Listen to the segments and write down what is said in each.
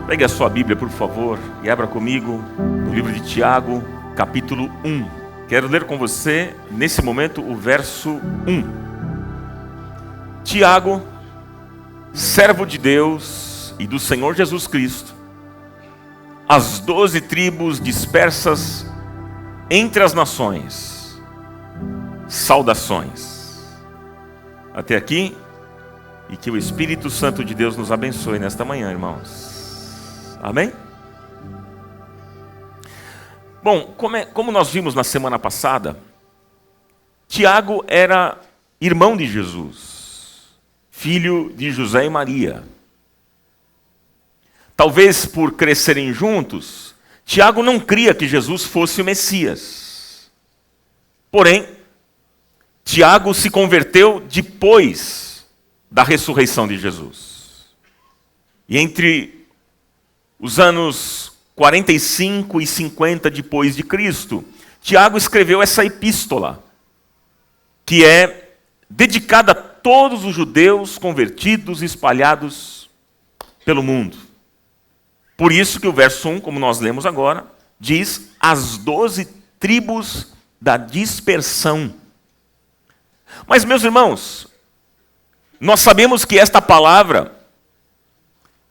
Pegue a sua Bíblia, por favor, e abra comigo no livro de Tiago, capítulo 1. Quero ler com você, nesse momento, o verso 1. Tiago, servo de Deus e do Senhor Jesus Cristo, as 12 tribos dispersas entre as nações, saudações. Até aqui, e que o Espírito Santo de Deus nos abençoe nesta manhã, irmãos. Amém? Bom, como nós vimos na semana passada, Tiago era irmão de Jesus, filho de José e Maria. Talvez por crescerem juntos, Tiago não cria que Jesus fosse o Messias. Porém, Tiago se converteu depois da ressurreição de Jesus. E entre os anos 45 e 50 depois de Cristo, Tiago escreveu essa epístola, que é dedicada a todos os judeus convertidos e espalhados pelo mundo. Por isso que o verso 1, como nós lemos agora, diz as 12 tribos da dispersão. Mas, meus irmãos, nós sabemos que esta palavra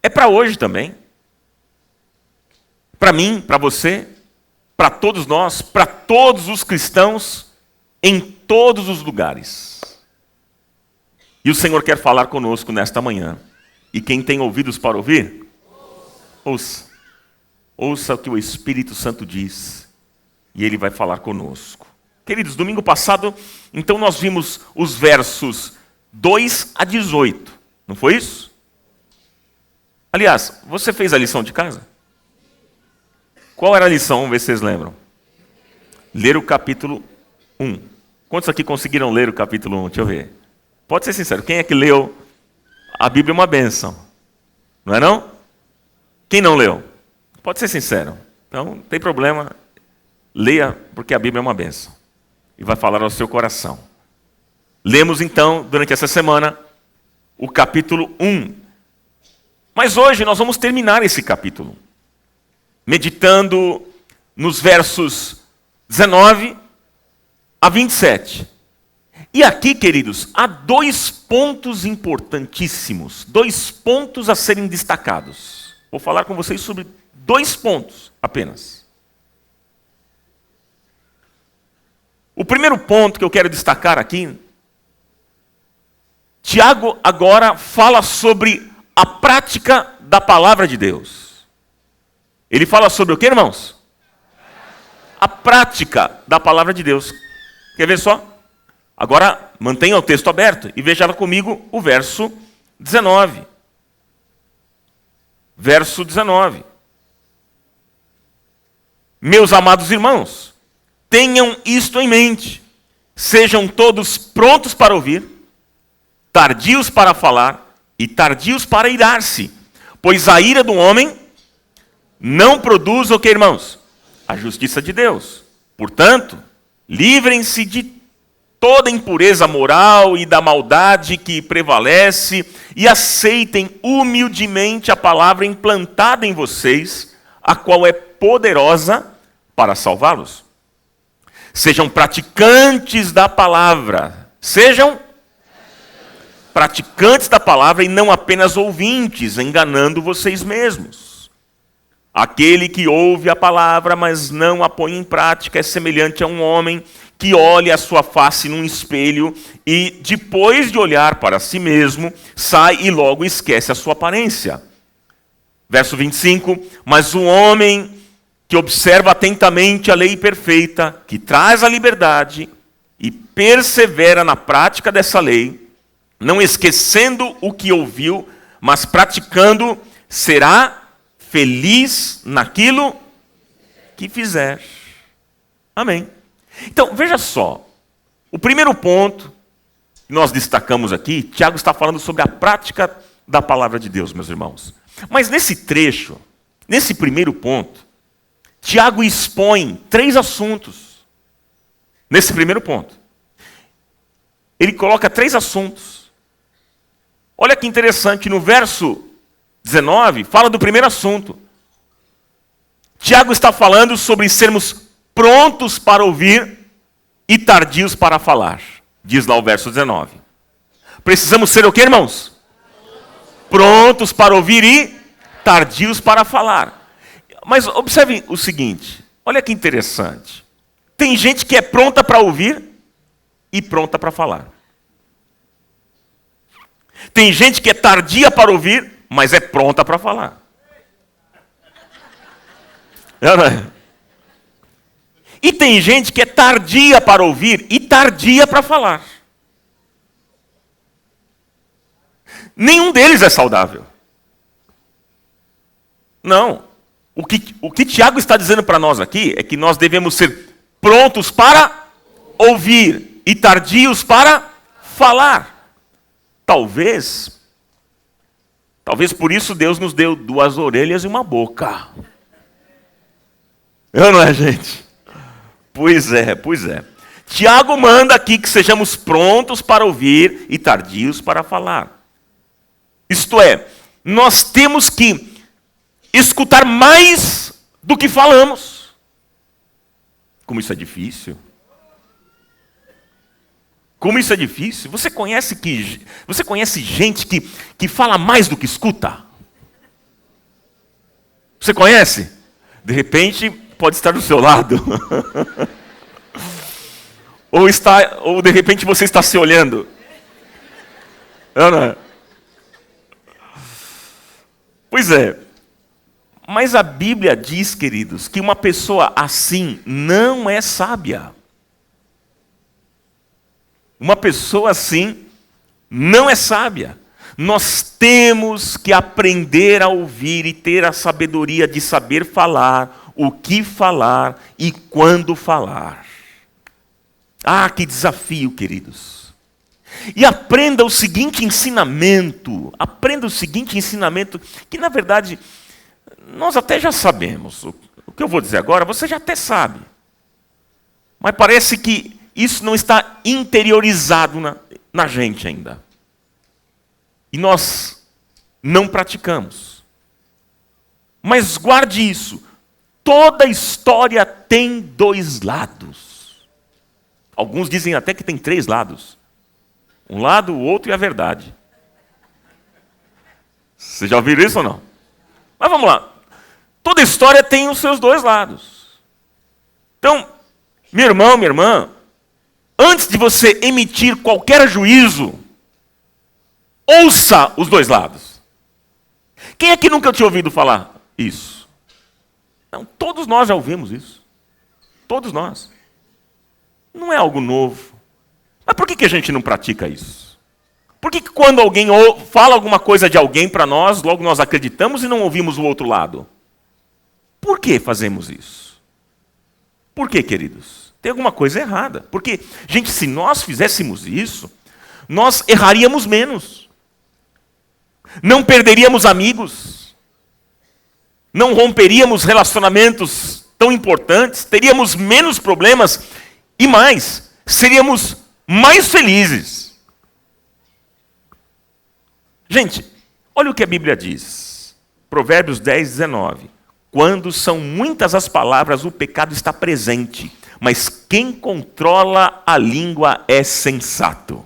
é para hoje também. Para mim, para você, para todos nós, para todos os cristãos, em todos os lugares. E o Senhor quer falar conosco nesta manhã. E quem tem ouvidos para ouvir, ouça. Ouça o que o Espírito Santo diz. E Ele vai falar conosco. Queridos, domingo passado, então nós vimos os versos 2 a 18. Não foi isso? Aliás, você fez a lição de casa? Qual era a lição? Vamos ver se vocês lembram. Ler o capítulo 1. Quantos aqui conseguiram ler o capítulo 1? Deixa eu ver. Pode ser sincero. Quem é que leu? A Bíblia é uma bênção. Não é não? Quem não leu? Pode ser sincero. Então, não tem problema. Leia, porque a Bíblia é uma bênção. E vai falar ao seu coração. Lemos então, durante essa semana, o capítulo 1. Mas hoje nós vamos terminar esse capítulo, meditando nos versos 19 a 27. E aqui, queridos, há 2 pontos importantíssimos, 2 pontos a serem destacados. Vou falar com vocês sobre 2 pontos apenas. O primeiro ponto que eu quero destacar aqui, Tiago agora fala sobre a prática da palavra de Deus. Ele fala sobre o que, irmãos? A prática da palavra de Deus. Quer ver só? Agora, mantenha o texto aberto e veja comigo o verso 19. Verso 19. Meus amados irmãos, tenham isto em mente. Sejam todos prontos para ouvir, tardios para falar e tardios para irar-se. Pois a ira do homem não produz o que, irmãos? A justiça de Deus. Portanto, livrem-se de toda impureza moral e da maldade que prevalece e aceitem humildemente a palavra implantada em vocês, a qual é poderosa para salvá-los. Sejam praticantes da palavra. Sejam praticantes da palavra e não apenas ouvintes, enganando vocês mesmos. Aquele que ouve a palavra, mas não a põe em prática, é semelhante a um homem que olha a sua face num espelho e, depois de olhar para si mesmo, sai e logo esquece a sua aparência. Verso 25, mas o homem que observa atentamente a lei perfeita, que traz a liberdade e persevera na prática dessa lei, não esquecendo o que ouviu, mas praticando, será feliz naquilo que fizer. Amém. Então, veja só. O primeiro ponto que nós destacamos aqui, Tiago está falando sobre a prática da palavra de Deus, meus irmãos. Mas nesse trecho, nesse primeiro ponto, Tiago expõe 3 assuntos. Nesse primeiro ponto. Ele coloca 3 assuntos. Olha que interessante, no verso 19 fala do primeiro assunto. Tiago está falando sobre sermos prontos para ouvir e tardios para falar. Diz lá o verso 19. Precisamos ser o quê, irmãos? Prontos para ouvir e tardios para falar. Mas observe o seguinte, olha que interessante. Tem gente que é pronta para ouvir e pronta para falar. Tem gente que é tardia para ouvir, mas é pronta para falar. Não é? E tem gente que é tardia para ouvir e tardia para falar. Nenhum deles é saudável. Não. O que Tiago está dizendo para nós aqui é que nós devemos ser prontos para ouvir e tardios para falar. Talvez por isso Deus nos deu 2 orelhas e uma boca. Não é, gente? Pois é. Tiago manda aqui que sejamos prontos para ouvir e tardios para falar. Isto é, nós temos que escutar mais do que falamos. Como isso é difícil. Como isso é difícil. Você conhece gente que fala mais do que escuta? Você conhece? De repente, pode estar do seu lado. ou de repente você está se olhando. Não é? Pois é. Mas a Bíblia diz, queridos, que uma pessoa assim não é sábia. Uma pessoa assim não é sábia. Nós temos que aprender a ouvir e ter a sabedoria de saber falar, o que falar e quando falar. Ah, que desafio, queridos. E aprenda o seguinte ensinamento, que na verdade nós até já sabemos. O que eu vou dizer agora, você já até sabe. Mas parece que isso não está interiorizado na gente ainda. E nós não praticamos. Mas guarde isso. Toda história tem 2 lados. Alguns dizem até que tem 3 lados. Um lado, o outro e a verdade. Vocês já ouviram isso ou não? Mas vamos lá. Toda história tem os seus 2 lados. Então, meu irmão, minha irmã, antes de você emitir qualquer juízo, ouça os 2 lados. Quem é que nunca tinha ouvido falar isso? Não, todos nós já ouvimos isso. Todos nós. Não é algo novo. Mas por que a gente não pratica isso? Por que quando alguém fala alguma coisa de alguém para nós, logo nós acreditamos e não ouvimos o outro lado? Por que fazemos isso? Por que, queridos? Tem alguma coisa errada. Porque, gente, se nós fizéssemos isso, nós erraríamos menos. Não perderíamos amigos. Não romperíamos relacionamentos tão importantes. Teríamos menos problemas. E mais, seríamos mais felizes. Gente, olha o que a Bíblia diz. Provérbios 10, 19. Quando são muitas as palavras, o pecado está presente. Mas quem controla a língua é sensato.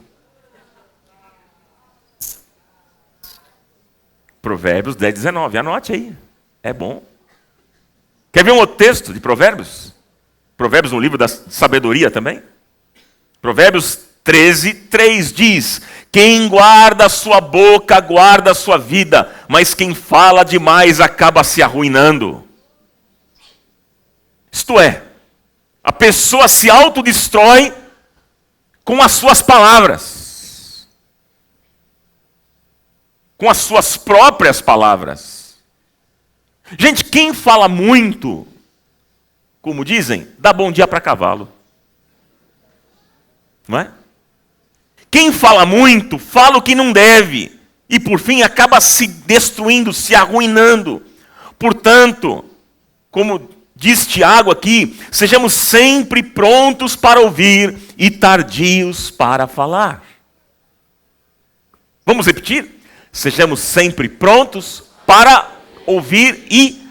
Provérbios 10, 19. Anote aí. É bom. Quer ver um outro texto de Provérbios? Provérbios, um livro da sabedoria também. Provérbios 13, 3 diz: quem guarda a sua boca, guarda a sua vida, mas quem fala demais acaba se arruinando. Isto é, a pessoa se autodestrói com as suas palavras. Com as suas próprias palavras. Gente, quem fala muito, como dizem, dá bom dia para cavalo. Não é? Quem fala muito, fala o que não deve. E por fim acaba se destruindo, se arruinando. Portanto, como diz Tiago aqui, sejamos sempre prontos para ouvir e tardios para falar. Vamos repetir? Sejamos sempre prontos para ouvir e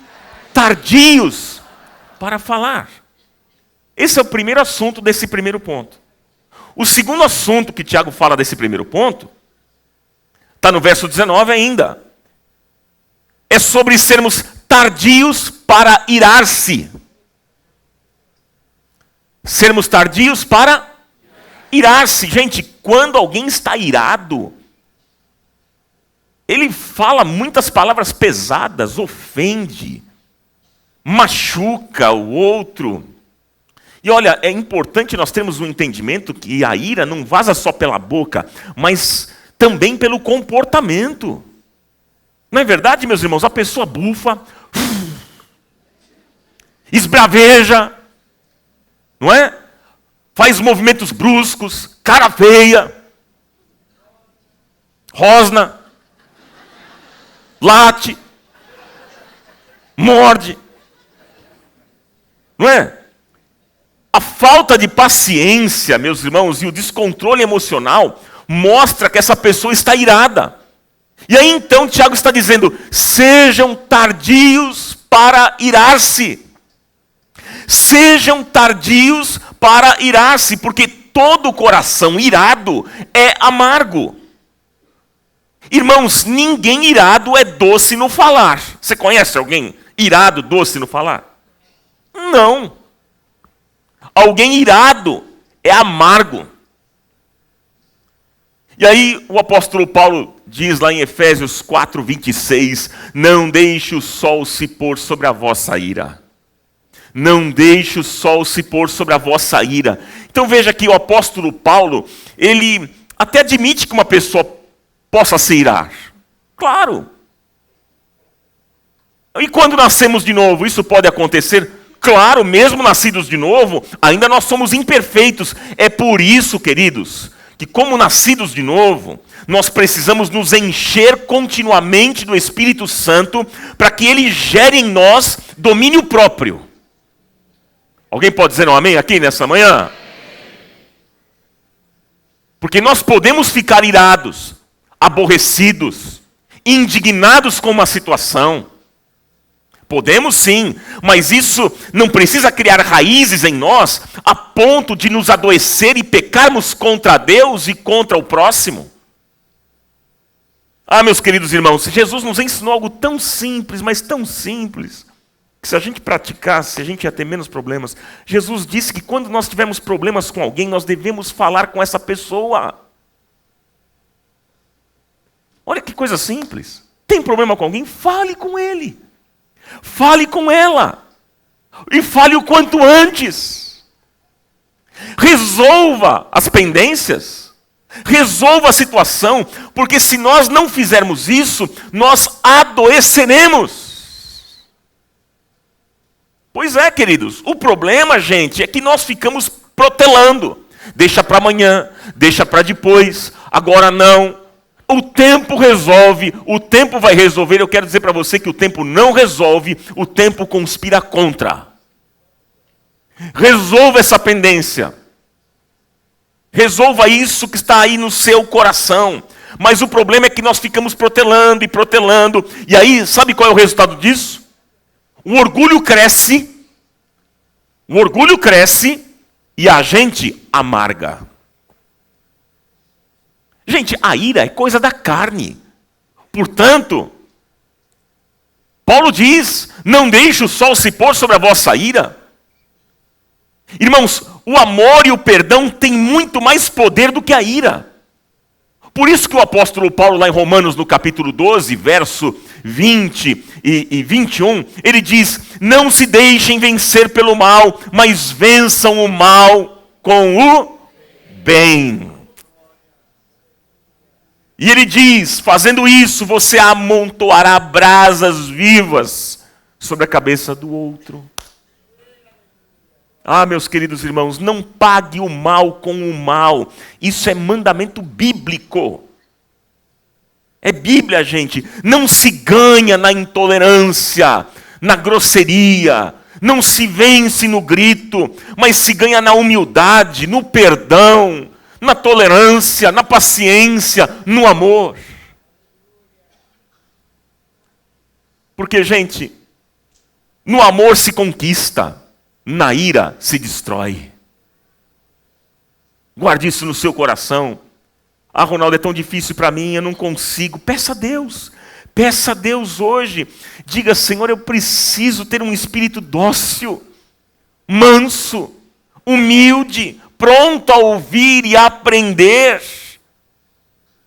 tardios para falar. Esse é o primeiro assunto desse primeiro ponto. O segundo assunto que Tiago fala desse primeiro ponto, está no verso 19 ainda. É sobre sermos tardios para irar-se. Sermos tardios para irar-se. Gente, quando alguém está irado, ele fala muitas palavras pesadas, ofende, machuca o outro. E olha, é importante nós termos um entendimento que a ira não vaza só pela boca, mas também pelo comportamento. Não é verdade, meus irmãos? A pessoa bufa, esbraveja, não é? Faz movimentos bruscos, cara feia, rosna, late, morde, não é? A falta de paciência, meus irmãos, e o descontrole emocional mostra que essa pessoa está irada. E aí então Tiago está dizendo: sejam tardios para irar-se. Sejam tardios para irar-se, porque todo coração irado é amargo. Irmãos, ninguém irado é doce no falar. Você conhece alguém irado, doce no falar? Não. Alguém irado é amargo. E aí o apóstolo Paulo diz lá em Efésios 4:26, não deixe o sol se pôr sobre a vossa ira. Não deixe o sol se pôr sobre a vossa ira. Então veja que o apóstolo Paulo, ele até admite que uma pessoa possa se irar. Claro. E quando nascemos de novo, isso pode acontecer? Claro, mesmo nascidos de novo, ainda nós somos imperfeitos. É por isso, queridos, que como nascidos de novo, nós precisamos nos encher continuamente do Espírito Santo para que ele gere em nós domínio próprio. Alguém pode dizer um amém aqui nessa manhã? Porque nós podemos ficar irados, aborrecidos, indignados com uma situação. Podemos sim, mas isso não precisa criar raízes em nós a ponto de nos adoecer e pecarmos contra Deus e contra o próximo. Ah, meus queridos irmãos, Jesus nos ensinou algo tão simples, mas tão simples, que se a gente praticasse, a gente ia ter menos problemas. Jesus disse que quando nós tivermos problemas com alguém, nós devemos falar com essa pessoa. Olha que coisa simples. Tem problema com alguém? Fale com ele. Fale com ela. E fale o quanto antes. Resolva as pendências. Resolva a situação. Porque se nós não fizermos isso, nós adoeceremos. Pois é, queridos. O problema, gente, é que nós ficamos protelando. Deixa para amanhã, deixa para depois, agora não. O tempo resolve, o tempo vai resolver. Eu quero dizer para você que o tempo não resolve, o tempo conspira contra. Resolva essa pendência. Resolva isso que está aí no seu coração. Mas o problema é que nós ficamos protelando e protelando. E aí, sabe qual é o resultado disso? O orgulho cresce. O orgulho cresce e a gente amarga. Gente, a ira é coisa da carne. Portanto, Paulo diz, não deixe o sol se pôr sobre a vossa ira. Irmãos, o amor e o perdão têm muito mais poder do que a ira. Por isso que o apóstolo Paulo, lá em Romanos, no capítulo 12, verso 20 e 21, ele diz, não se deixem vencer pelo mal, mas vençam o mal com o bem. E ele diz, fazendo isso, você amontoará brasas vivas sobre a cabeça do outro. Ah, meus queridos irmãos, não pague o mal com o mal. Isso é mandamento bíblico. É Bíblia, gente. Não se ganha na intolerância, na grosseria. Não se vence no grito, mas se ganha na humildade, no perdão, na tolerância, na paciência, no amor. Porque, gente, no amor se conquista, na ira se destrói. Guarde isso no seu coração. Ah, Ronaldo, é tão difícil para mim, eu não consigo. Peça a Deus. Peça a Deus hoje. Diga, Senhor, eu preciso ter um espírito dócil, manso, humilde, pronto a ouvir e a aprender,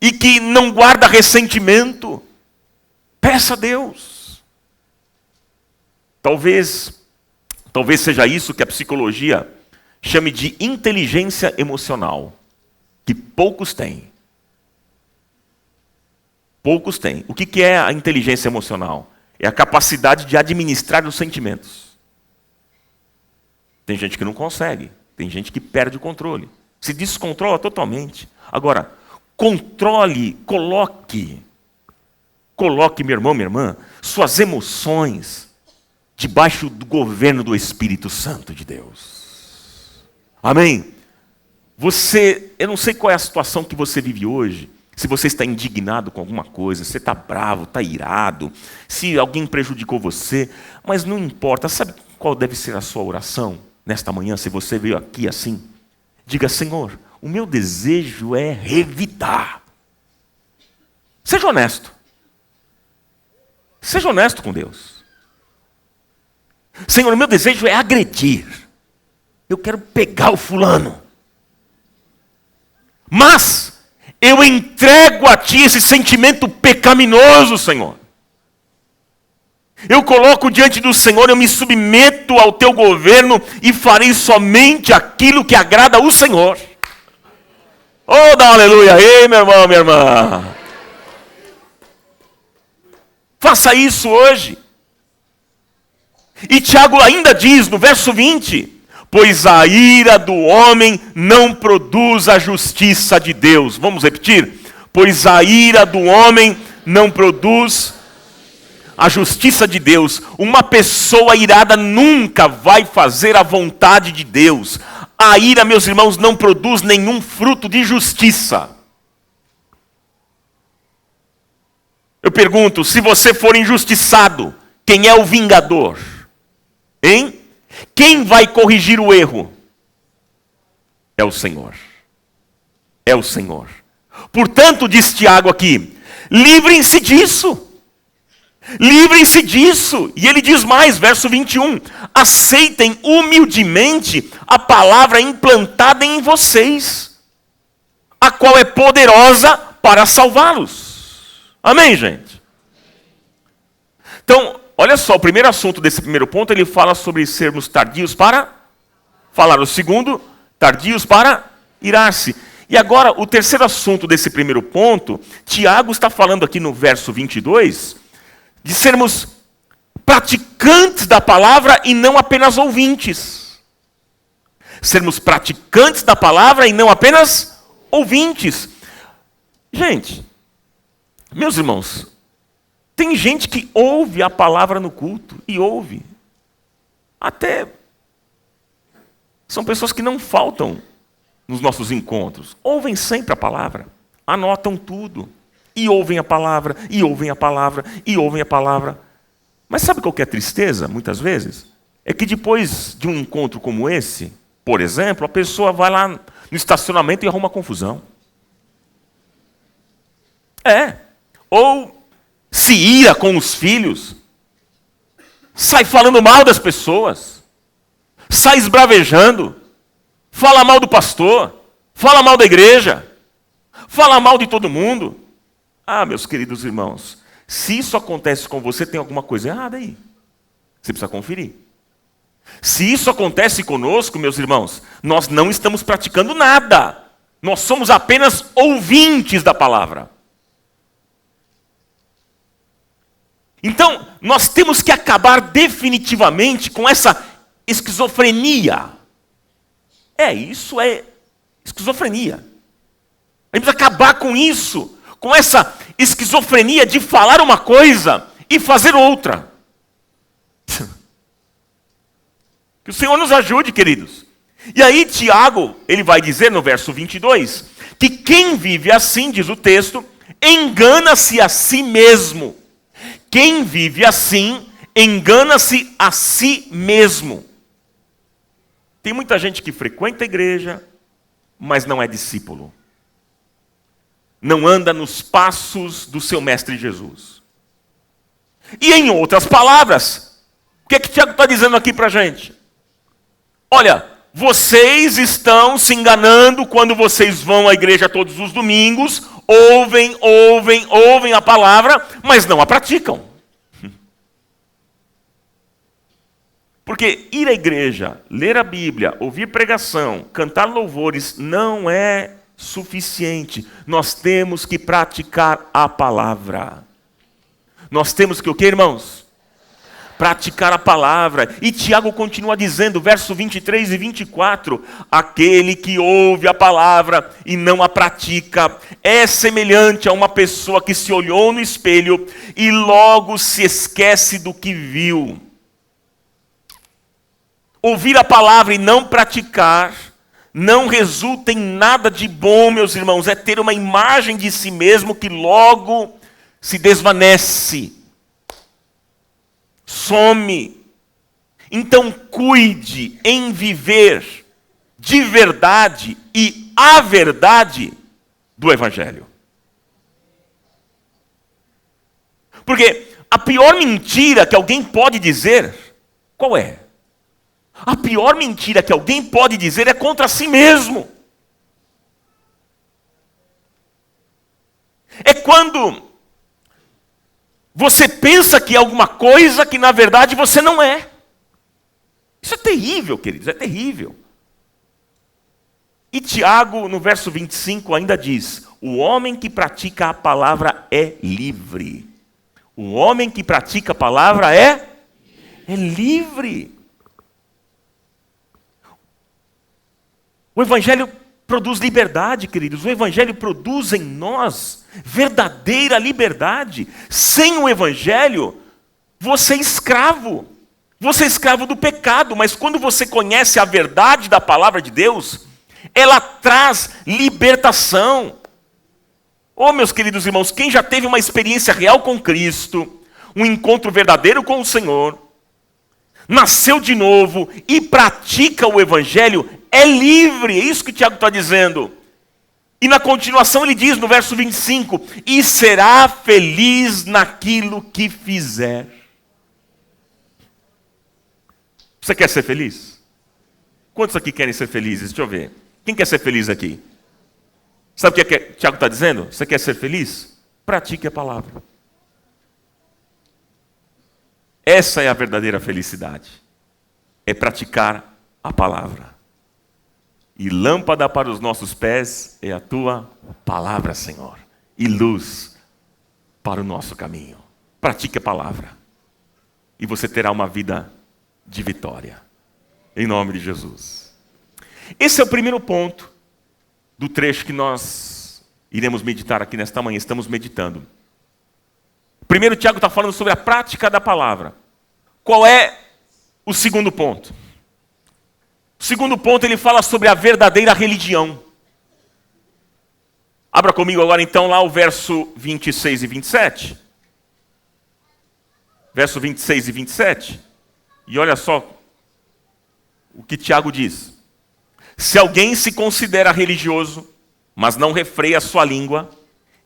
e que não guarda ressentimento. Peça a Deus. Talvez seja isso que a psicologia chame de inteligência emocional, que poucos têm. Poucos têm. O que é a inteligência emocional? É a capacidade de administrar os sentimentos. Tem gente que não consegue. Tem gente que perde o controle. Se descontrola totalmente. Agora, controle, coloque, meu irmão, minha irmã, suas emoções debaixo do governo do Espírito Santo de Deus. Amém? Eu não sei qual é a situação que você vive hoje, se você está indignado com alguma coisa, se você está bravo, está irado, se alguém prejudicou você, mas não importa. Sabe qual deve ser a sua oração nesta manhã, se você veio aqui assim? Diga, Senhor, o meu desejo é revidar. Seja honesto. Seja honesto com Deus. Senhor, o meu desejo é agredir. Eu quero pegar o fulano. Mas eu entrego a Ti esse sentimento pecaminoso, Senhor. Eu coloco diante do Senhor, eu me submeto ao Teu governo e farei somente aquilo que agrada ao Senhor. Oh, dá um aleluia aí, meu irmão, minha irmã. Faça isso hoje. E Tiago ainda diz no verso 20: pois a ira do homem não produz a justiça de Deus. Vamos repetir? Pois a ira do homem não produz a justiça de Deus. Uma pessoa irada nunca vai fazer a vontade de Deus. A ira, meus irmãos, não produz nenhum fruto de justiça. Eu pergunto, se você for injustiçado, quem é o vingador? Hein? Quem vai corrigir o erro? É o Senhor. É o Senhor. Portanto, diz Tiago aqui, livrem-se disso. Livrem-se disso. E ele diz mais, verso 21. Aceitem humildemente a palavra implantada em vocês, a qual é poderosa para salvá-los. Amém, gente? Então, olha só, o primeiro assunto desse primeiro ponto, ele fala sobre sermos tardios para falar. O segundo, tardios para irar-se. E agora, o terceiro assunto desse primeiro ponto, Tiago está falando aqui no verso 22, de sermos praticantes da palavra e não apenas ouvintes. Sermos praticantes da palavra e não apenas ouvintes. Gente, meus irmãos, tem gente que ouve a palavra no culto, e ouve. Até são pessoas que não faltam nos nossos encontros. Ouvem sempre a palavra, anotam tudo, e ouvem a palavra, e ouvem a palavra, e ouvem a palavra. Mas sabe qual que é a tristeza, muitas vezes? É que depois de um encontro como esse, por exemplo, a pessoa vai lá no estacionamento e arruma confusão. Ou se ira com os filhos, sai falando mal das pessoas, sai esbravejando, fala mal do pastor, fala mal da igreja, fala mal de todo mundo. Ah, meus queridos irmãos, se isso acontece com você, tem alguma coisa errada aí. Você precisa conferir. Se isso acontece conosco, meus irmãos, nós não estamos praticando nada. Nós somos apenas ouvintes da palavra. Então, nós temos que acabar definitivamente com essa esquizofrenia. Isso é esquizofrenia. A gente precisa acabar com isso, com essa esquizofrenia de falar uma coisa e fazer outra. Que o Senhor nos ajude, queridos. E aí Tiago, ele vai dizer no verso 22, que quem vive assim, diz o texto, engana-se a si mesmo. Quem vive assim, engana-se a si mesmo. Tem muita gente que frequenta a igreja, mas não é discípulo. Não anda nos passos do seu mestre Jesus. E em outras palavras, o que é que Tiago está dizendo aqui para a gente? Olha, vocês estão se enganando quando vocês vão à igreja todos os domingos, ouvem a palavra, mas não a praticam. Porque ir à igreja, ler a Bíblia, ouvir pregação, cantar louvores não é suficiente. Nós temos que praticar a palavra. Nós temos que o quê, irmãos? Praticar a palavra. E Tiago continua dizendo, verso 23 e 24, aquele que ouve a palavra e não a pratica é semelhante a uma pessoa que se olhou no espelho e logo se esquece do que viu. Ouvir a palavra e não praticar não resulta em nada de bom, meus irmãos. É ter uma imagem de si mesmo que logo se desvanece, some. Então cuide em viver de verdade e a verdade do Evangelho. Porque a pior mentira que alguém pode dizer, qual é? A pior mentira que alguém pode dizer é contra si mesmo. É quando você pensa que é alguma coisa que na verdade você não é. Isso é terrível, queridos, é terrível. E Tiago, no verso 25, ainda diz: o homem que pratica a palavra é livre. O homem que pratica a palavra é livre. O Evangelho produz liberdade, queridos. O Evangelho produz em nós verdadeira liberdade. Sem o Evangelho, você é escravo. Você é escravo do pecado. Mas quando você conhece a verdade da palavra de Deus, ela traz libertação. Oh, meus queridos irmãos, quem já teve uma experiência real com Cristo, um encontro verdadeiro com o Senhor, nasceu de novo e pratica o Evangelho, é livre. É isso que Tiago está dizendo. E na continuação ele diz no verso 25, e será feliz naquilo que fizer. Você quer ser feliz? Quantos aqui querem ser felizes? Deixa eu ver. Quem quer ser feliz aqui? Sabe o que Tiago está dizendo? Você quer ser feliz? Pratique a palavra. Essa é a verdadeira felicidade. É praticar a palavra. E lâmpada para os nossos pés é a tua palavra, Senhor. E luz para o nosso caminho. Pratique a palavra. E você terá uma vida de vitória. Em nome de Jesus. Esse é o primeiro ponto do trecho que nós iremos meditar aqui nesta manhã. Estamos meditando. Primeiro, Tiago está falando sobre a prática da palavra. Qual é o segundo ponto? O segundo ponto, ele fala sobre a verdadeira religião. Abra comigo agora então lá o verso 26 e 27. Verso 26 e 27. E olha só o que Tiago diz. Se alguém se considera religioso, mas não refreia sua língua,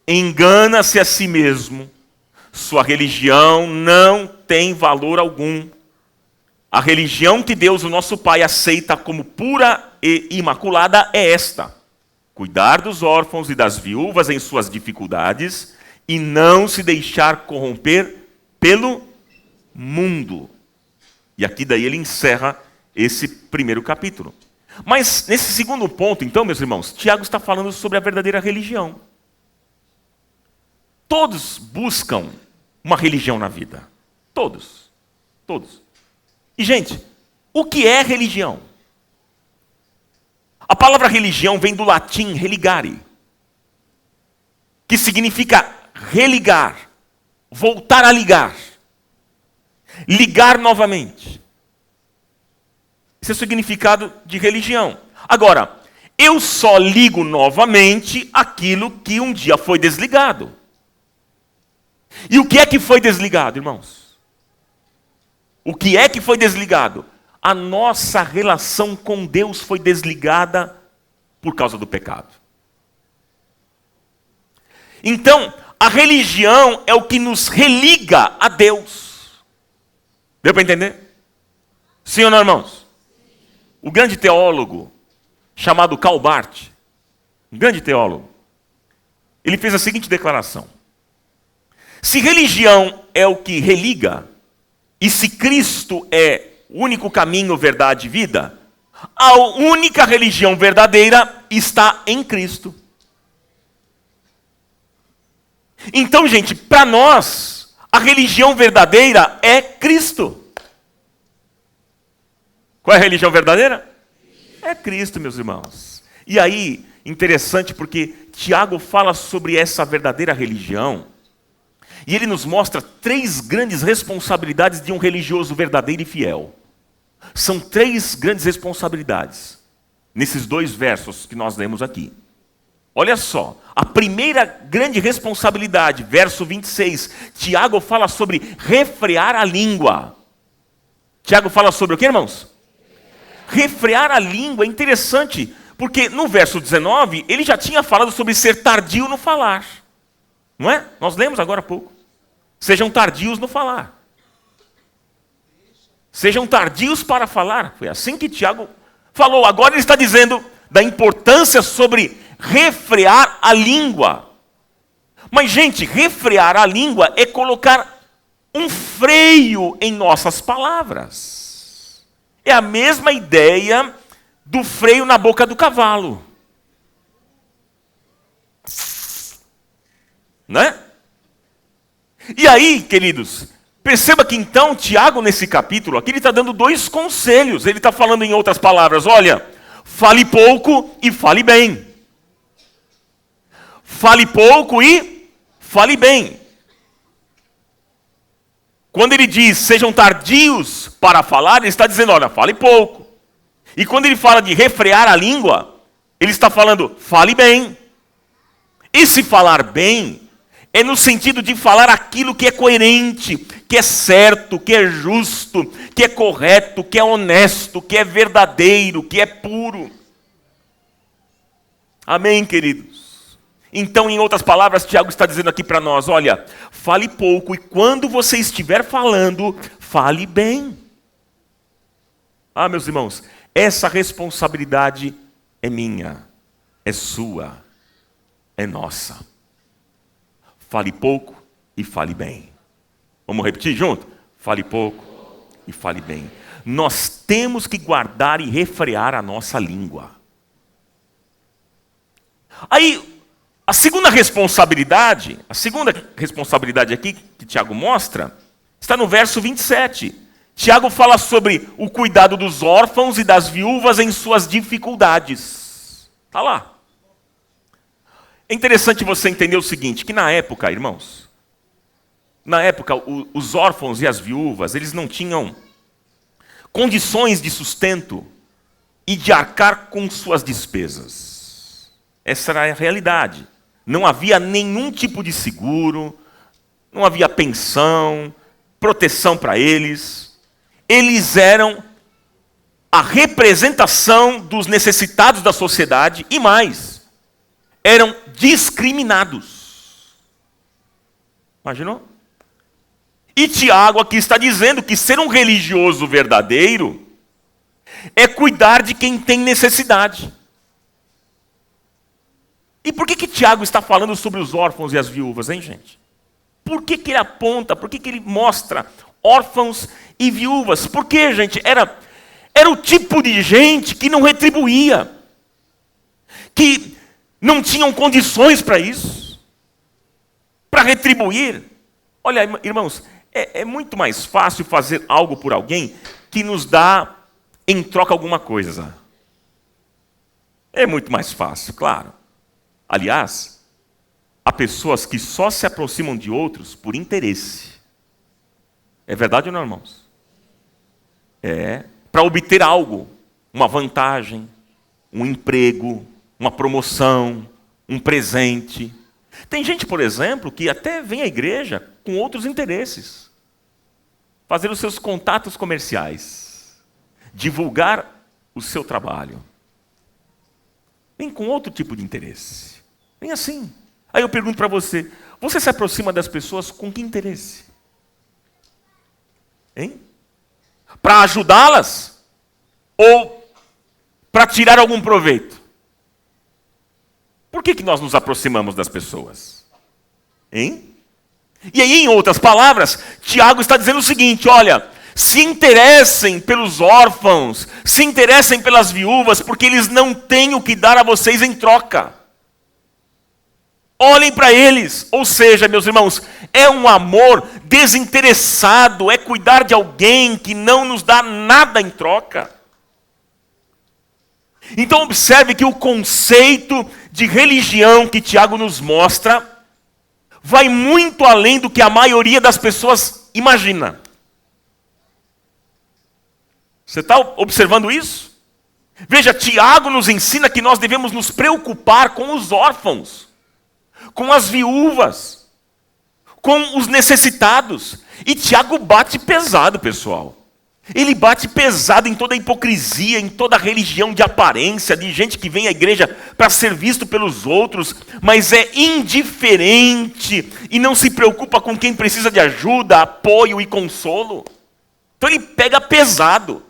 engana-se a si mesmo. Sua religião não tem valor algum. A religião que Deus, o nosso Pai, aceita como pura e imaculada é esta: cuidar dos órfãos e das viúvas em suas dificuldades e não se deixar corromper pelo mundo. E aqui daí ele encerra esse primeiro capítulo. Mas nesse segundo ponto, então, meus irmãos, Tiago está falando sobre a verdadeira religião. Todos buscam uma religião na vida. Todos. Todos. E, gente, o que é religião? A palavra religião vem do latim religare, que significa religar, voltar a ligar, ligar novamente. Esse é o significado de religião. Agora, eu só ligo novamente aquilo que um dia foi desligado. E o que é que foi desligado, irmãos? O que é que foi desligado? A nossa relação com Deus foi desligada por causa do pecado. Então, a religião é o que nos religa a Deus. Deu para entender? Sim ou não, irmãos? O grande teólogo chamado Karl Barth, um grande teólogo, ele fez a seguinte declaração: se religião é o que religa, e se Cristo é o único caminho, verdade e vida, a única religião verdadeira está em Cristo. Então, gente, para nós, a religião verdadeira é Cristo. Qual é a religião verdadeira? É Cristo, meus irmãos. E aí, interessante porque Tiago fala sobre essa verdadeira religião, e ele nos mostra 3 grandes responsabilidades de um religioso verdadeiro e fiel. São 3 grandes responsabilidades, nesses 2 versos que nós lemos aqui. Olha só, a primeira grande responsabilidade, verso 26, Tiago fala sobre refrear a língua. Tiago fala sobre o que, irmãos? Refrear a língua é interessante, porque no verso 19, ele já tinha falado sobre ser tardio no falar. Não é? Nós lemos agora há pouco. Sejam tardios no falar. Sejam tardios para falar. Foi assim que Tiago falou. Agora ele está dizendo da importância sobre refrear a língua. Mas, gente, refrear a língua é colocar um freio em nossas palavras. É a mesma ideia do freio na boca do cavalo. Né? E aí, queridos, perceba que então Tiago, nesse capítulo aqui, ele está dando 2 conselhos. Ele está falando em outras palavras: olha, fale pouco e fale bem. Fale pouco e fale bem. Quando ele diz sejam tardios para falar, ele está dizendo, olha, fale pouco. E quando ele fala de refrear a língua, ele está falando, fale bem. E se falar bem, é no sentido de falar aquilo que é coerente, que é certo, que é justo, que é correto, que é honesto, que é verdadeiro, que é puro. Amém, queridos? Então, em outras palavras, Tiago está dizendo aqui para nós, olha, fale pouco e quando você estiver falando, fale bem. Ah, meus irmãos, essa responsabilidade é minha, é sua, é nossa. Fale pouco e fale bem. Vamos repetir junto? Fale pouco e fale bem. Nós temos que guardar e refrear a nossa língua. Aí, a segunda responsabilidade aqui que Tiago mostra, está no verso 27. Tiago fala sobre o cuidado dos órfãos e das viúvas em suas dificuldades. Está lá. É interessante você entender o seguinte, que na época, irmãos, os órfãos e as viúvas, eles não tinham condições de sustento e de arcar com suas despesas. Essa era a realidade. Não havia nenhum tipo de seguro, não havia pensão, proteção para eles. Eles eram a representação dos necessitados da sociedade e mais, eram discriminados. Imaginou? E Tiago aqui está dizendo que ser um religioso verdadeiro é cuidar de quem tem necessidade. E por que Tiago está falando sobre os órfãos e as viúvas, hein, gente? Por que ele aponta, por que ele mostra órfãos e viúvas? Porque, gente, era o tipo de gente que não retribuía, que não tinham condições para isso, para retribuir. Olha, irmãos, é muito mais fácil fazer algo por alguém que nos dá em troca alguma coisa. É muito mais fácil, claro. Aliás, há pessoas que só se aproximam de outros por interesse. É verdade ou não, irmãos? Para obter algo, uma vantagem, um emprego, uma promoção, um presente. Tem gente, por exemplo, que até vem à igreja com outros interesses. Fazer os seus contatos comerciais. Divulgar o seu trabalho. Vem com outro tipo de interesse. Vem assim. Aí eu pergunto para você, você se aproxima das pessoas com que interesse? Hein? Para ajudá-las? Ou para tirar algum proveito? Por que nós nos aproximamos das pessoas? Hein? E aí, em outras palavras, Tiago está dizendo o seguinte, olha, se interessem pelos órfãos, se interessem pelas viúvas, porque eles não têm o que dar a vocês em troca. Olhem para eles, ou seja, meus irmãos, é um amor desinteressado, é cuidar de alguém que não nos dá nada em troca. Então observe que o conceito de religião que Tiago nos mostra vai muito além do que a maioria das pessoas imagina. Você está observando isso? Veja, Tiago nos ensina que nós devemos nos preocupar com os órfãos, com as viúvas, com os necessitados. E Tiago bate pesado, pessoal. Ele bate pesado em toda a hipocrisia, em toda a religião de aparência, de gente que vem à igreja para ser visto pelos outros, mas é indiferente e não se preocupa com quem precisa de ajuda, apoio e consolo. Então ele pega pesado.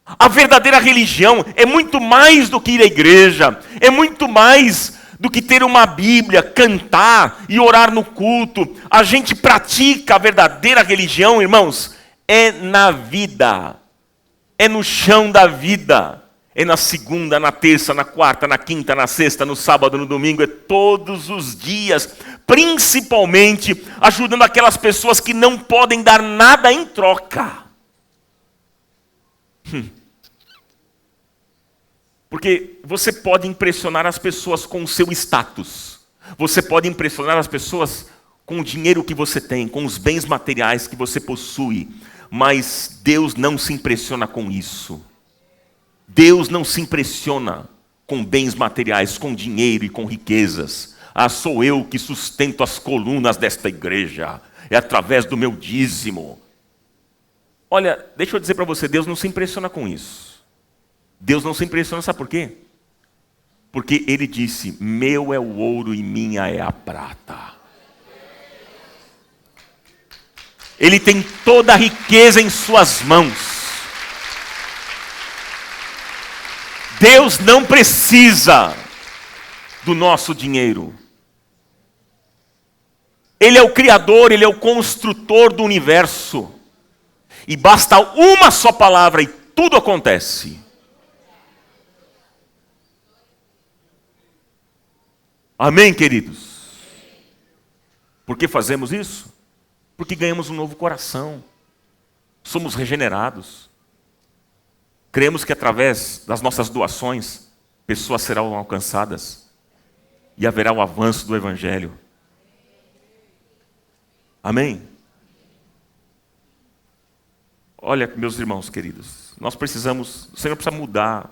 A verdadeira religião é muito mais do que ir à igreja, é muito mais do que ter uma Bíblia, cantar e orar no culto. A gente pratica a verdadeira religião, irmãos, é na vida, é no chão da vida, é na segunda, na terça, na quarta, na quinta, na sexta, no sábado, no domingo, é todos os dias, principalmente ajudando aquelas pessoas que não podem dar nada em troca. Porque você pode impressionar as pessoas com o seu status. Você pode impressionar as pessoas com o dinheiro que você tem, com os bens materiais que você possui. Mas Deus não se impressiona com isso. Deus não se impressiona com bens materiais, com dinheiro e com riquezas. Ah, sou eu que sustento as colunas desta igreja. É através do meu dízimo. Olha, deixa eu dizer para você, Deus não se impressiona com isso. Deus não se impressiona, sabe por quê? Porque Ele disse, meu é o ouro e minha é a prata. Ele tem toda a riqueza em suas mãos. Deus não precisa do nosso dinheiro. Ele é o Criador, Ele é o construtor do universo. E basta uma só palavra e tudo acontece. Amém, queridos? Por que fazemos isso? Porque ganhamos um novo coração. Somos regenerados. Cremos que através das nossas doações, pessoas serão alcançadas. E haverá o avanço do Evangelho. Amém? Olha, meus irmãos queridos, o Senhor precisa mudar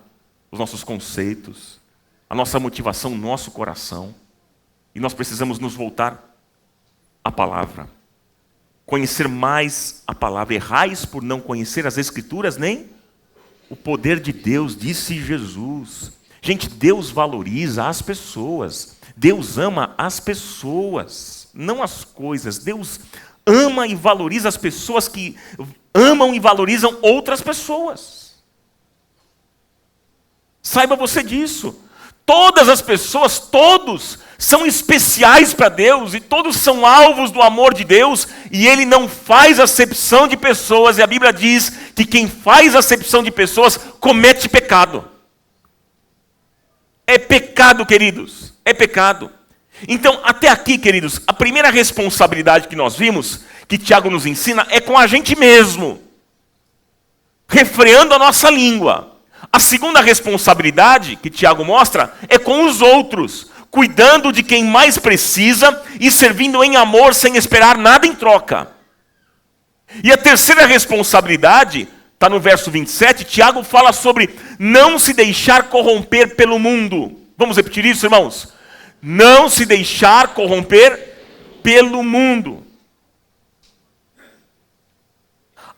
os nossos conceitos, a nossa motivação, o nosso coração. E nós precisamos nos voltar à palavra. Conhecer mais a palavra. Errais por não conhecer as Escrituras, nem o poder de Deus, disse Jesus. Gente, Deus valoriza as pessoas. Deus ama as pessoas, não as coisas. Deus ama e valoriza as pessoas que amam e valorizam outras pessoas. Saiba você disso. Todas as pessoas, todos são especiais para Deus e todos são alvos do amor de Deus e Ele não faz acepção de pessoas e a Bíblia diz que quem faz acepção de pessoas comete pecado. É pecado, queridos, é pecado. Então, até aqui, queridos, a primeira responsabilidade que nós vimos, que Tiago nos ensina, é com a gente mesmo, refreando a nossa língua. A segunda responsabilidade que Tiago mostra é com os outros, cuidando de quem mais precisa e servindo em amor sem esperar nada em troca. E a terceira responsabilidade, está no verso 27, Tiago fala sobre não se deixar corromper pelo mundo. Vamos repetir isso, irmãos? Não se deixar corromper pelo mundo.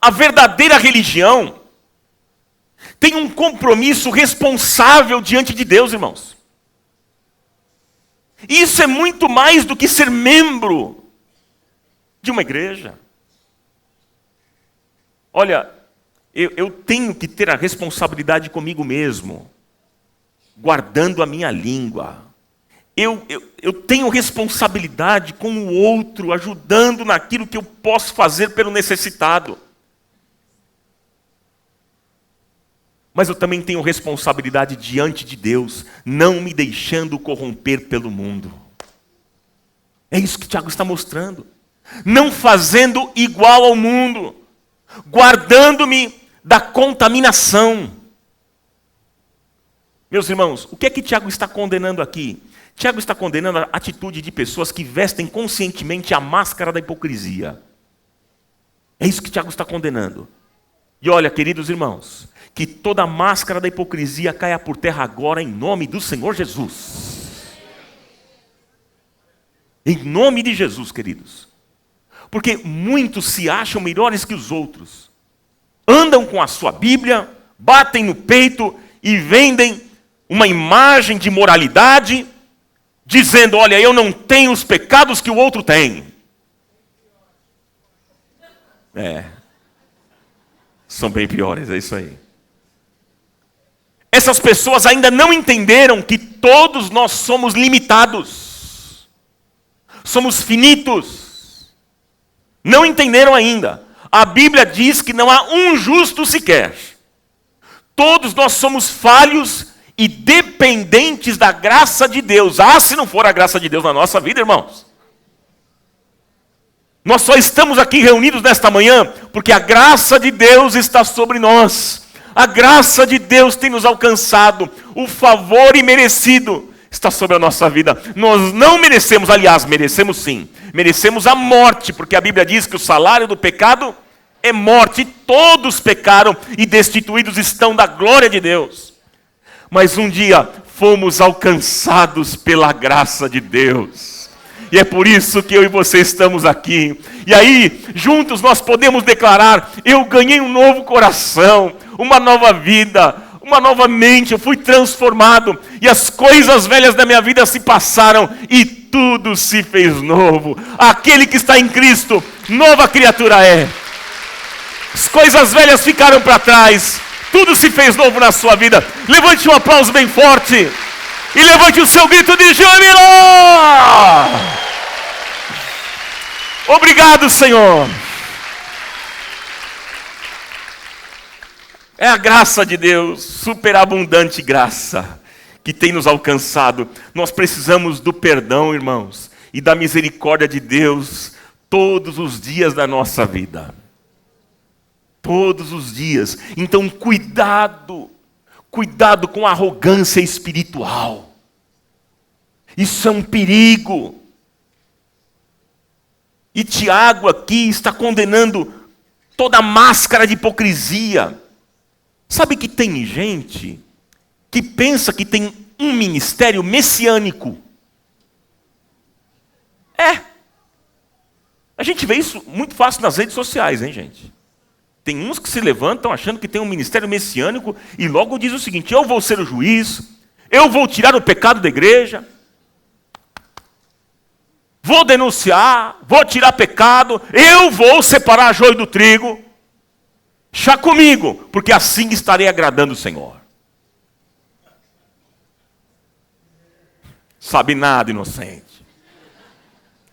A verdadeira religião tem um compromisso responsável diante de Deus, irmãos. Isso é muito mais do que ser membro de uma igreja. Olha, eu tenho que ter a responsabilidade comigo mesmo, guardando a minha língua. Eu tenho responsabilidade com o outro, ajudando naquilo que eu posso fazer pelo necessitado. Mas eu também tenho responsabilidade diante de Deus, não me deixando corromper pelo mundo. É isso que Tiago está mostrando. Não fazendo igual ao mundo, guardando-me da contaminação. Meus irmãos, o que é que Tiago está condenando aqui? Tiago está condenando a atitude de pessoas que vestem conscientemente a máscara da hipocrisia. É isso que Tiago está condenando. E olha, queridos irmãos, que toda máscara da hipocrisia caia por terra agora em nome do Senhor Jesus. Em nome de Jesus, queridos. Porque muitos se acham melhores que os outros. Andam com a sua Bíblia, batem no peito e vendem uma imagem de moralidade, dizendo, olha, eu não tenho os pecados que o outro tem. São bem piores, é isso aí. Essas pessoas ainda não entenderam que todos nós somos limitados. Somos finitos. Não entenderam ainda. A Bíblia diz que não há um justo sequer. Todos nós somos falhos e dependentes da graça de Deus. Se não for a graça de Deus na nossa vida, irmãos. Nós só estamos aqui reunidos nesta manhã porque a graça de Deus está sobre nós. A graça de Deus tem nos alcançado. O favor imerecido está sobre a nossa vida. Nós não merecemos, aliás, merecemos sim. Merecemos a morte, porque a Bíblia diz que o salário do pecado é morte. E todos pecaram e destituídos estão da glória de Deus. Mas um dia fomos alcançados pela graça de Deus. E é por isso que eu e você estamos aqui. E aí, juntos nós podemos declarar, eu ganhei um novo coração, uma nova vida, uma nova mente, eu fui transformado. E as coisas velhas da minha vida se passaram e tudo se fez novo. Aquele que está em Cristo, nova criatura é. As coisas velhas ficaram para trás, tudo se fez novo na sua vida. Levante um aplauso bem forte e levante o seu grito de júbilo. Obrigado, Senhor. É a graça de Deus, superabundante graça, que tem nos alcançado. Nós precisamos do perdão, irmãos, e da misericórdia de Deus todos os dias da nossa vida. Todos os dias. Então, cuidado com a arrogância espiritual. Isso é um perigo. E Tiago aqui está condenando toda a máscara de hipocrisia. Sabe que tem gente que pensa que tem um ministério messiânico. A gente vê isso muito fácil nas redes sociais, hein, gente? Tem uns que se levantam achando que tem um ministério messiânico e logo diz o seguinte, eu vou ser o juiz, eu vou tirar o pecado da igreja, vou denunciar, vou tirar pecado, eu vou separar joio do trigo. Chá comigo, porque assim estarei agradando o Senhor. Sabe nada, inocente.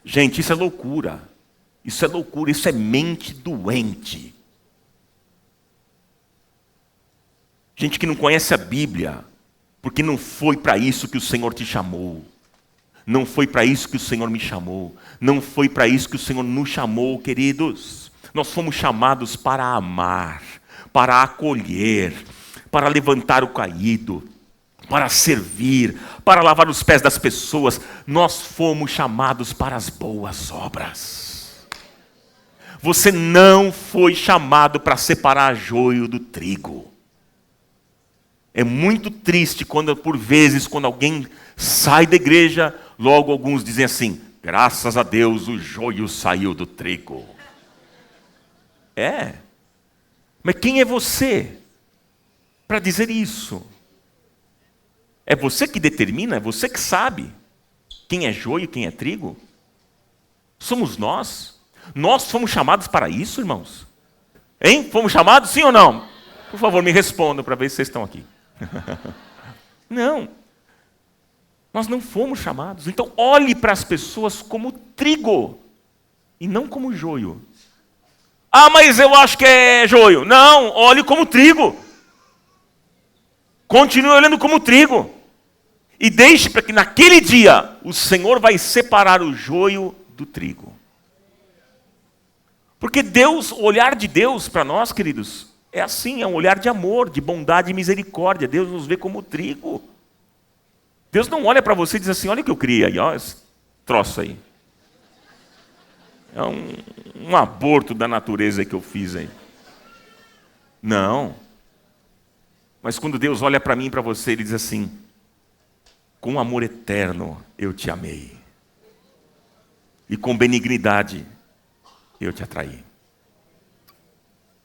Gente, isso é loucura. Isso é loucura, isso é mente doente. Gente que não conhece a Bíblia, porque não foi para isso que o Senhor te chamou. Não foi para isso que o Senhor me chamou. Não foi para isso que o Senhor nos chamou, queridos. Nós fomos chamados para amar, para acolher, para levantar o caído, para servir, para lavar os pés das pessoas. Nós fomos chamados para as boas obras. Você não foi chamado para separar joio do trigo. É muito triste quando, por vezes, quando alguém sai da igreja, Logo alguns dizem assim: graças a Deus o joio saiu do trigo. Mas quem é você para dizer isso? É você que determina? É você que sabe quem é joio e quem é trigo? Somos nós? Nós fomos chamados para isso, irmãos? Hein? Fomos chamados, sim ou não? Por favor, me respondam para ver se vocês estão aqui. Não. Nós não fomos chamados. Então, olhe para as pessoas como trigo e não como joio. Ah, mas eu acho que é joio. Não, olhe como trigo. Continue olhando como trigo. E deixe para que naquele dia o Senhor vai separar o joio do trigo. Porque Deus, o olhar de Deus para nós, queridos, é assim, é um olhar de amor, de bondade e misericórdia. Deus nos vê como trigo. Deus não olha para você e diz assim: olha o que eu criei aí, ó, esse troço aí. É um aborto da natureza que eu fiz aí. Não. Mas quando Deus olha para mim e para você, Ele diz assim: com amor eterno eu te amei. E com benignidade eu te atraí.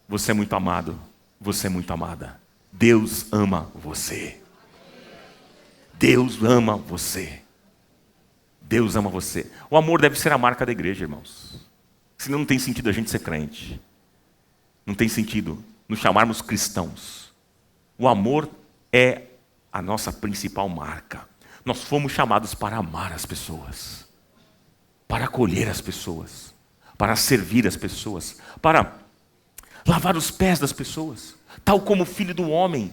Você é muito amado, você é muito amada. Deus ama você. Deus ama você. Deus ama você. O amor deve ser a marca da igreja, irmãos. Senão não tem sentido a gente ser crente. Não tem sentido nos chamarmos cristãos. O amor é a nossa principal marca. Nós fomos chamados para amar as pessoas, para acolher as pessoas, para servir as pessoas, para lavar os pés das pessoas. Tal como o Filho do Homem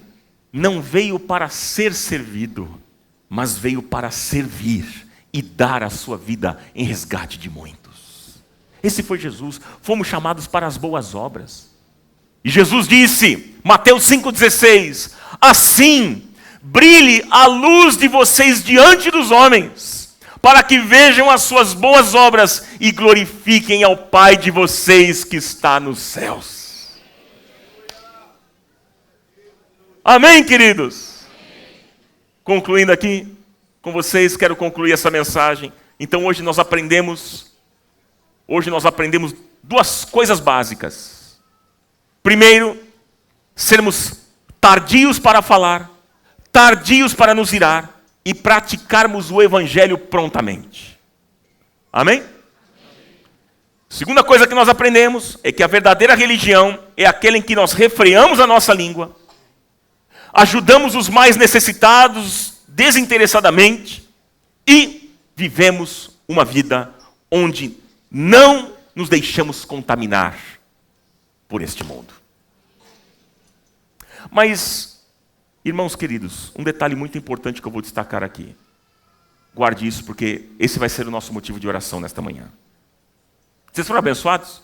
não veio para ser servido, mas veio para servir e dar a sua vida em resgate de muitos. Esse foi Jesus. Fomos chamados para as boas obras. E Jesus disse, Mateus 5,16, assim brilhe a luz de vocês diante dos homens, para que vejam as suas boas obras e glorifiquem ao Pai de vocês que está nos céus. Amém, queridos? Concluindo aqui com vocês, quero concluir essa mensagem. Então hoje nós aprendemos duas coisas básicas. Primeiro, sermos tardios para falar, tardios para nos irar e praticarmos o evangelho prontamente. Amém? Segunda coisa que nós aprendemos é que a verdadeira religião é aquela em que nós refreamos a nossa língua, ajudamos os mais necessitados desinteressadamente e vivemos uma vida onde não nos deixamos contaminar por este mundo. Mas, irmãos queridos, um detalhe muito importante que eu vou destacar aqui. Guarde isso, porque esse vai ser o nosso motivo de oração nesta manhã. Vocês foram abençoados?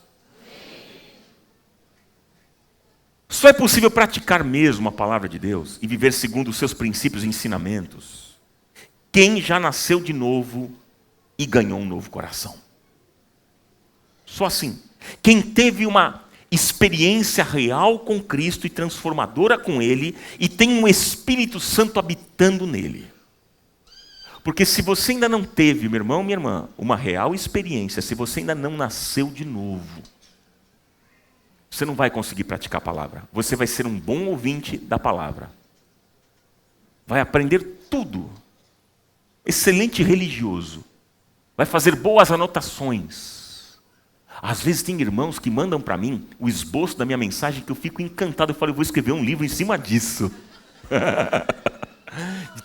Só é possível praticar mesmo a palavra de Deus e viver segundo os seus princípios e ensinamentos quem já nasceu de novo e ganhou um novo coração. Só assim. Quem teve uma experiência real com Cristo e transformadora com Ele e tem um Espírito Santo habitando nele. Porque se você ainda não teve, meu irmão, minha irmã, uma real experiência, se você ainda não nasceu de novo, você não vai conseguir praticar a palavra. Você vai ser um bom ouvinte da palavra. Vai aprender tudo. Excelente religioso. Vai fazer boas anotações. Às vezes tem irmãos que mandam para mim o esboço da minha mensagem que eu fico encantado. Eu falo, eu vou escrever um livro em cima disso.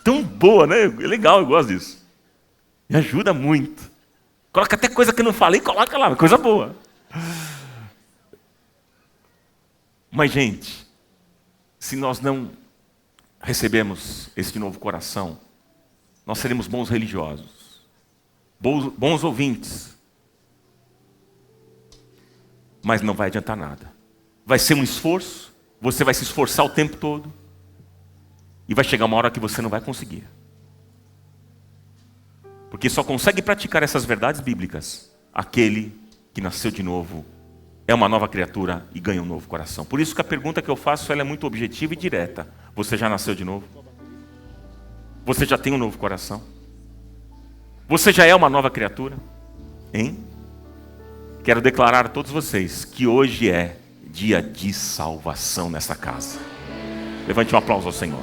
Tão boa, né? É legal, eu gosto disso. Me ajuda muito. Coloca até coisa que eu não falei, coloca lá, coisa boa. Mas, gente, se nós não recebemos este novo coração, nós seremos bons religiosos, bons ouvintes, mas não vai adiantar nada. Vai ser um esforço, você vai se esforçar o tempo todo, e vai chegar uma hora que você não vai conseguir. Porque só consegue praticar essas verdades bíblicas aquele que nasceu de novo, é uma nova criatura e ganha um novo coração. Por isso que a pergunta que eu faço ela é muito objetiva e direta. Você já nasceu de novo? Você já tem um novo coração? Você já é uma nova criatura? Hein? Quero declarar a todos vocês que hoje é dia de salvação nessa casa. Levante um aplauso ao Senhor.